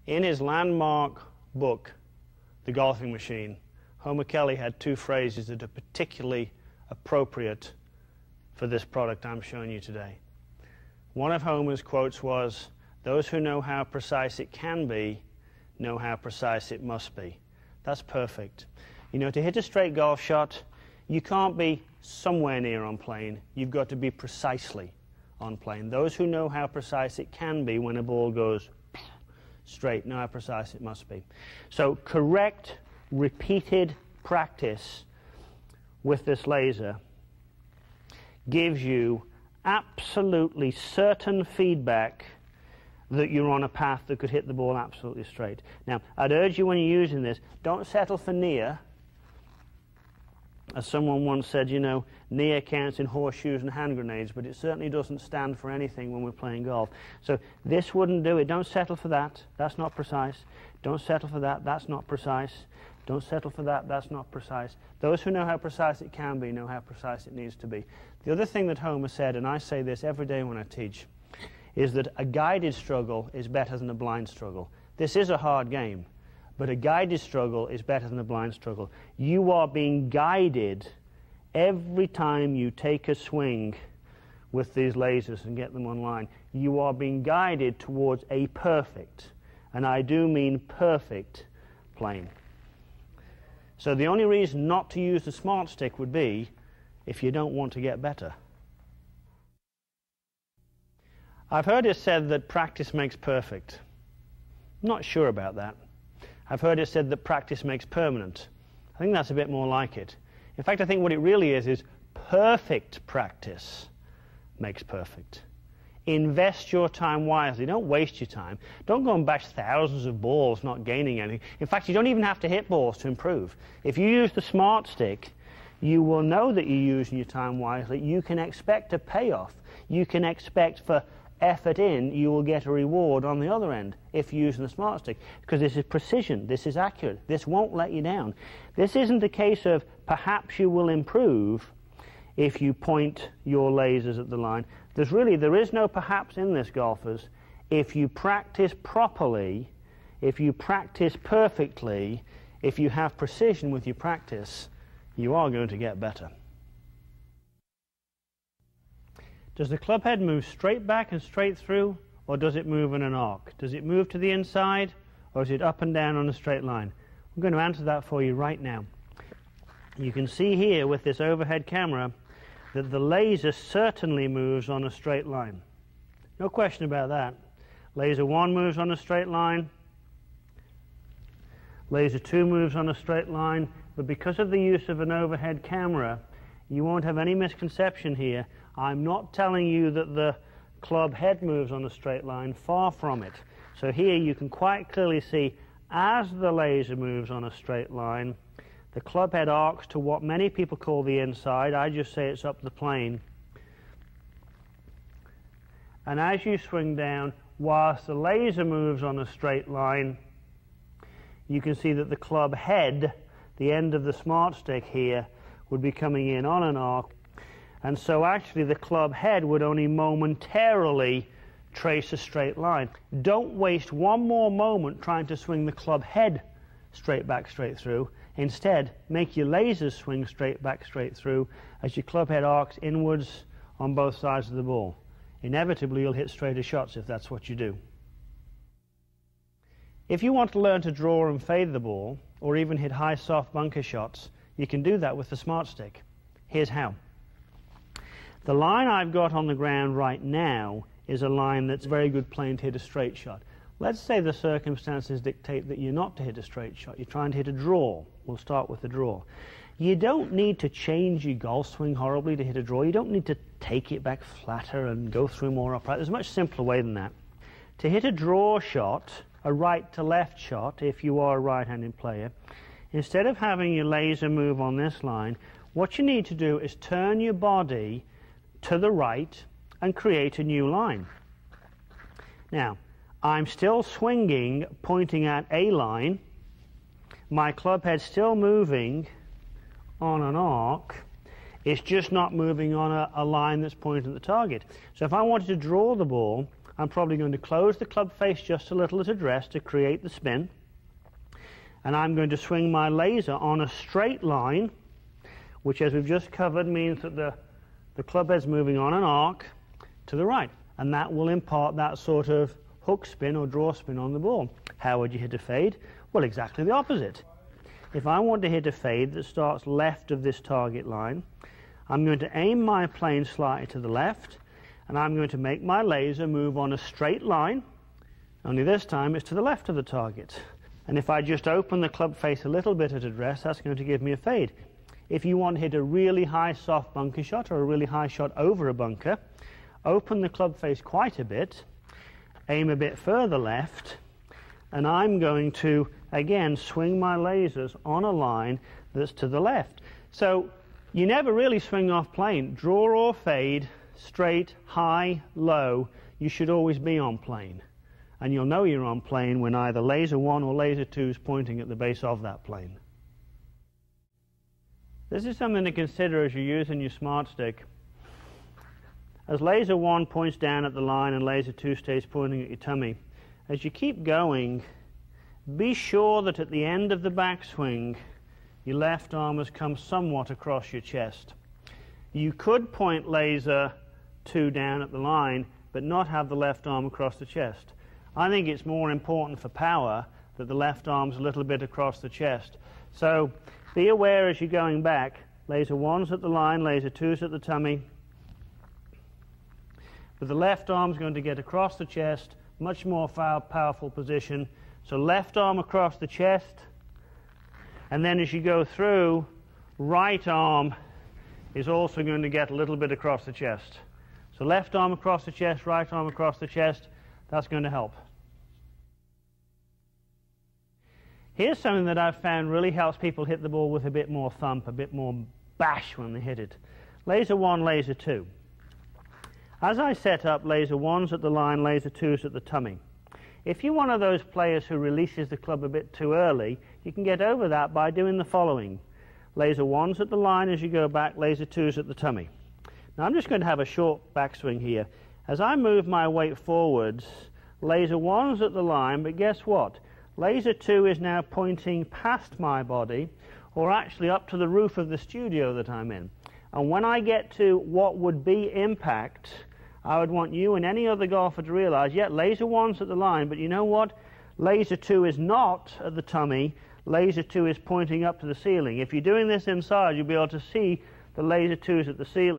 In his landmark book, The Golfing Machine, Homer Kelly had two phrases that are particularly appropriate for this product I'm showing you today. One of Homer's quotes was, "Those who know how precise it can be know how precise it must be." That's perfect. You know, to hit a straight golf shot, you can't be somewhere near on plane. You've got to be precisely on plane. Those who know how precise it can be when a ball goes straight know how precise it must be. So correct, repeated practice with this laser gives you absolutely certain feedback that you're on a path that could hit the ball absolutely straight. Now, I'd urge you when you're using this, don't settle for near. As someone once said, you know, near counts in horseshoes and hand grenades, but it certainly doesn't stand for anything when we're playing golf. So this wouldn't do it. Don't settle for that. That's not precise. Don't settle for that. That's not precise. Don't settle for that. That's not precise. Those who know how precise it can be know how precise it needs to be. The other thing that Homer said, and I say this every day when I teach, is that a guided struggle is better than a blind struggle. This is a hard game, but a guided struggle is better than a blind struggle. You are being guided every time you take a swing with these lasers and get them online. You are being guided towards a perfect, and I do mean perfect, plane. So the only reason not to use the Smart Stick would be if you don't want to get better. I've heard it said that practice makes perfect. I'm not sure about that. I've heard it said that practice makes permanent. I think that's a bit more like it. In fact, I think what it really is perfect practice makes perfect. Invest your time wisely. Don't waste your time. Don't go and bash thousands of balls not gaining anything. In fact, you don't even have to hit balls to improve. If you use the Smart Stick, you will know that you're using your time wisely. You can expect a payoff. You can expect for effort in, you will get a reward on the other end if you're using the Smart Stick, because this is precision, this is accurate, this won't let you down. This isn't a case of perhaps you will improve if you point your lasers at the line. There is no perhaps in this, golfers. If you practice properly, if you practice perfectly, if you have precision with your practice, you are going to get better. Does the club head move straight back and straight through, or does it move in an arc? Does it move to the inside, or is it up and down on a straight line? I'm going to answer that for you right now. You can see here with this overhead camera that the laser certainly moves on a straight line. No question about that. Laser 1 moves on a straight line. Laser 2 moves on a straight line. But because of the use of an overhead camera, you won't have any misconception here. I'm not telling you that the club head moves on a straight line, far from it. So here you can quite clearly see as the laser moves on a straight line, the club head arcs to what many people call the inside. I just say it's up the plane. And as you swing down, whilst the laser moves on a straight line, you can see that the club head, the end of the Smart Stick here, would be coming in on an arc. And so actually the club head would only momentarily trace a straight line. Don't waste one more moment trying to swing the club head straight back, straight through. Instead, make your lasers swing straight back, straight through as your club head arcs inwards on both sides of the ball. Inevitably, you'll hit straighter shots if that's what you do. If you want to learn to draw and fade the ball, or even hit high soft bunker shots, you can do that with the Smart Stick. Here's how. The line I've got on the ground right now is a line that's very good plane to hit a straight shot. Let's say the circumstances dictate that you're not to hit a straight shot. You're trying to hit a draw. We'll start with the draw. You don't need to change your golf swing horribly to hit a draw. You don't need to take it back flatter and go through more upright. There's a much simpler way than that. To hit a draw shot, a right to left shot, if you are a right-handed player, instead of having your laser move on this line, what you need to do is turn your body to the right and create a new line. Now, I'm still swinging, pointing at a line. My club head's still moving on an arc. It's just not moving on a line that's pointing at the target. So if I wanted to draw the ball, I'm probably going to close the club face just a little at address to create the spin. And I'm going to swing my laser on a straight line, which, as we've just covered, means that the club head's moving on an arc to the right. And that will impart that sort of hook spin or draw spin on the ball. How would you hit a fade? Well, exactly the opposite. If I want to hit a fade that starts left of this target line, I'm going to aim my plane slightly to the left, and I'm going to make my laser move on a straight line, only this time it's to the left of the target. And if I just open the club face a little bit at address, that's going to give me a fade. If you want to hit a really high soft bunker shot or a really high shot over a bunker, open the club face quite a bit, aim a bit further left, and I'm going to, again, swing my lasers on a line that's to the left. So you never really swing off plane. Draw or fade, straight, high, low, you should always be on plane. And you'll know you're on plane when either laser 1 or laser 2 is pointing at the base of that plane. This is something to consider as you're using your smart stick. As laser 1 points down at the line and laser 2 stays pointing at your tummy, as you keep going, be sure that at the end of the backswing, your left arm has come somewhat across your chest. You could point laser 2 down at the line, but not have the left arm across the chest. I think it's more important for power that the left arm's a little bit across the chest. So be aware as you're going back, laser 1's at the line, laser 2's at the tummy. But the left arm's going to get across the chest, much more powerful position. So left arm across the chest, and then as you go through, right arm is also going to get a little bit across the chest. So left arm across the chest, right arm across the chest, that's going to help. Here's something that I've found really helps people hit the ball with a bit more thump, a bit more bash when they hit it. Laser 1, laser 2. As I set up, laser 1's at the line, laser 2's at the tummy. If you're one of those players who releases the club a bit too early, you can get over that by doing the following. Laser 1's at the line as you go back, laser 2's at the tummy. Now I'm just going to have a short backswing here. As I move my weight forwards, laser 1's at the line, but guess what? Laser 2 is now pointing past my body, or actually up to the roof of the studio that I'm in. And when I get to what would be impact, I would want you and any other golfer to realize, yeah, laser 1's at the line, but you know what? Laser 2 is not at the tummy. Laser 2 is pointing up to the ceiling. If you're doing this inside, you'll be able to see the laser 2's at the ceiling.